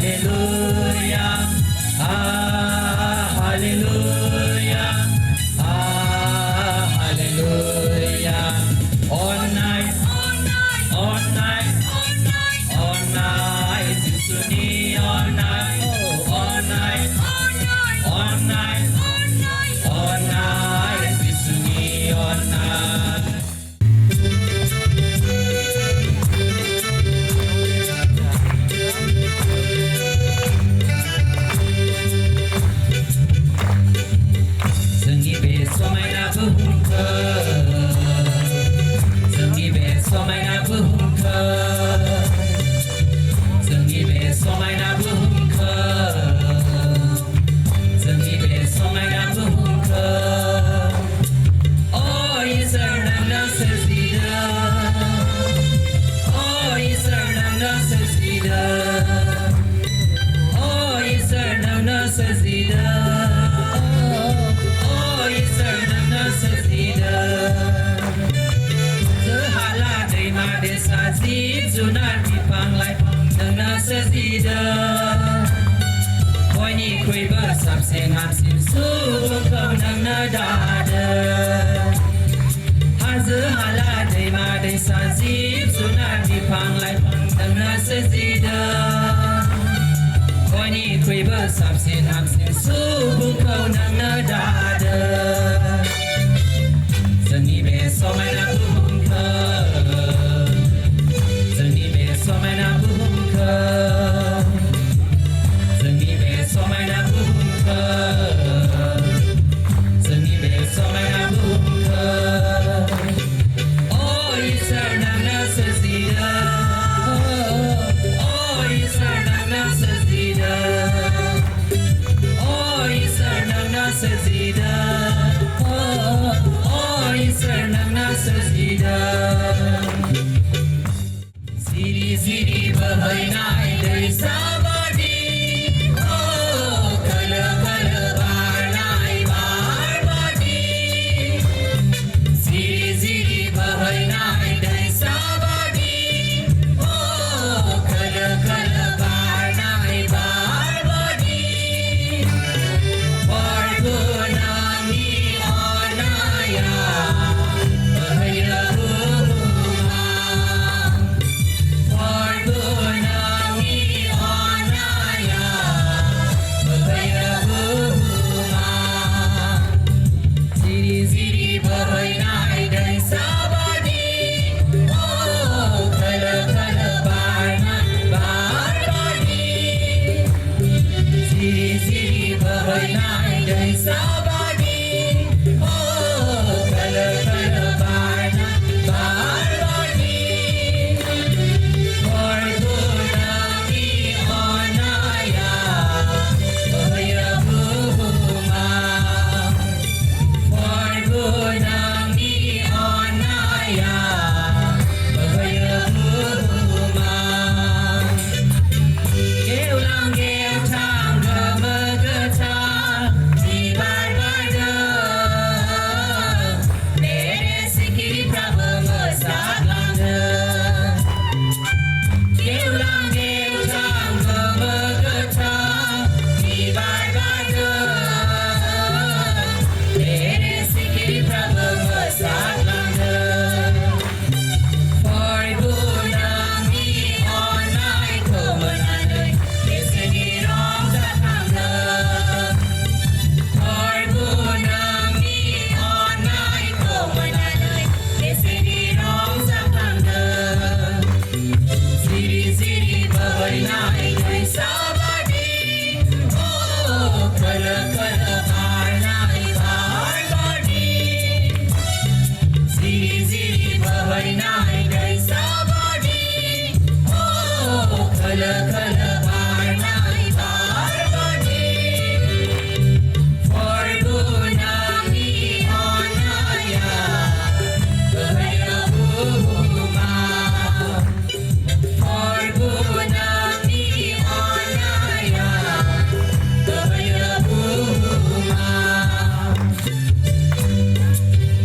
Hallelujah. เดคอยนี่คุยเบอร์สับเสียงหับสินสู้พวกเขานังนาดาเดฮาซือฮาลาได้มาได้สาจีบสุนัขที่พังไหลพังตั้งนาเสียจีเดคอยนี่คุยเบอร์สับเสียงหับสินสู้พวกเขานังนาดาเดสนีเบสอมานาบุมเคสนีเบสอมานาบุมเคสนีเบสอมานาบุมเคสนีเบสอมานาบุมเคโอ้ยสานังนาสซีดาโอ้ยสานังนาสซีดาโอ้ยสานังนาสซีดาSiri siri bahai dari Salbari, oh kala kala barnai barbadi. Siri siri bahai dari Salbari, oh kala kala barnai barbadi. Pargunami onaya. Salbari, oh kala kala barna barbadi. Pargunami onaya bahaya buma. Pargunami onaya bahaya buma. Geulang geu tangga megeta. Kala kala barnai barbadi. Pargunami onaya bahaya buma. Pargunami onaya bahaya buma.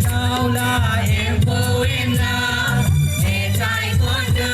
Now la empoena netai konda.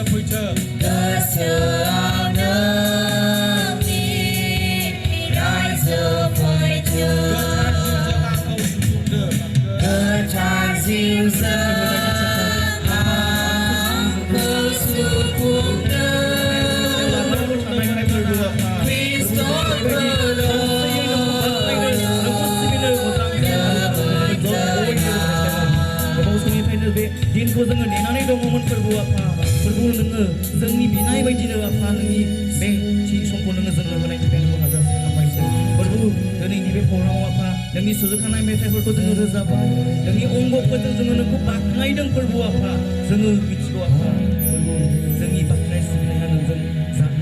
the preacher. दिनखौ जोङो नेनानै दङमोन फोरबो आफा फोरबो नोङो जोंनि बिनाय बायदिनो आफा नोंनि बे थि समखौ नोङो जोंनो होनायनि थाखाय नोंखौ हाजारसे हामबायसै फोरबो दिनैनि बे प्रग्रामाव आफा नोंनि सुजुखानाय मेथाइफोरखौ जोङो रोजाबबाय नोंनि अंगफोरजों जोङो नोंखौ बाख्नायदों फोरबो आफा जोङो मिथिगौ आफा फोरबो जोंनि बाख्नाय सिबिनाया नोंजों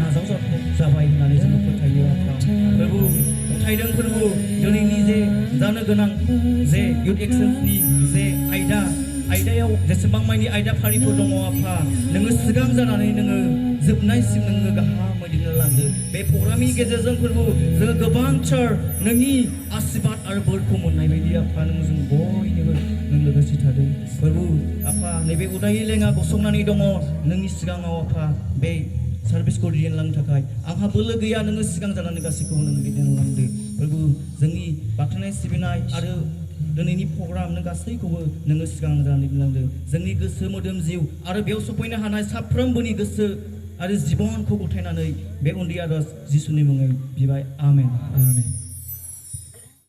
नाजावजाथाव जाबाय होननानै जोङो फोथायो आफा फोरबो फोथायदों फोरबो दिनैनि जे जानो गोनां जे इउथ एक्सचेन्जनि जे आयदायाव जेसेबां मानि आयदाफारिफोर दङ आफा नोङो सिगां जानानै नोङो जोबनायसिम नोङो गाहामै दैदेनलांदो बे प्रग्रामनि गेजेरजों फोरबो जोङो गोबांथार नोंनि आशीर्बाद आरो बोरखौ मोननाय बायदि आफा नों जों बयनिबो नों लोगोसे थादों फोरबो आफा नैबे उदायै लेङा गसंनानै दङ नोंनि सिगाङाव आफा बे सार्भिसखौ दैदेनलांनो थाखाय आंहा बोलो गैया नोङो सिगां जानानै गासैखौबो नों दैदेनलांदो फोरबो जोंनि बाख्नायनाय सिबिनाय आरो दिनैनि प्रग्राम नों गासैखौबो नोङो सिगां जानानै दैदेनलांदो जोंनि गोसो मोदोम जिउ आरो बेयाव सफैनो हानाय साफ्रोमबोनि गोसो आरो जिबनखौ गथायनानै बे उन्दै आरज जिसुनि मुङै बिबाय आमेन आमेन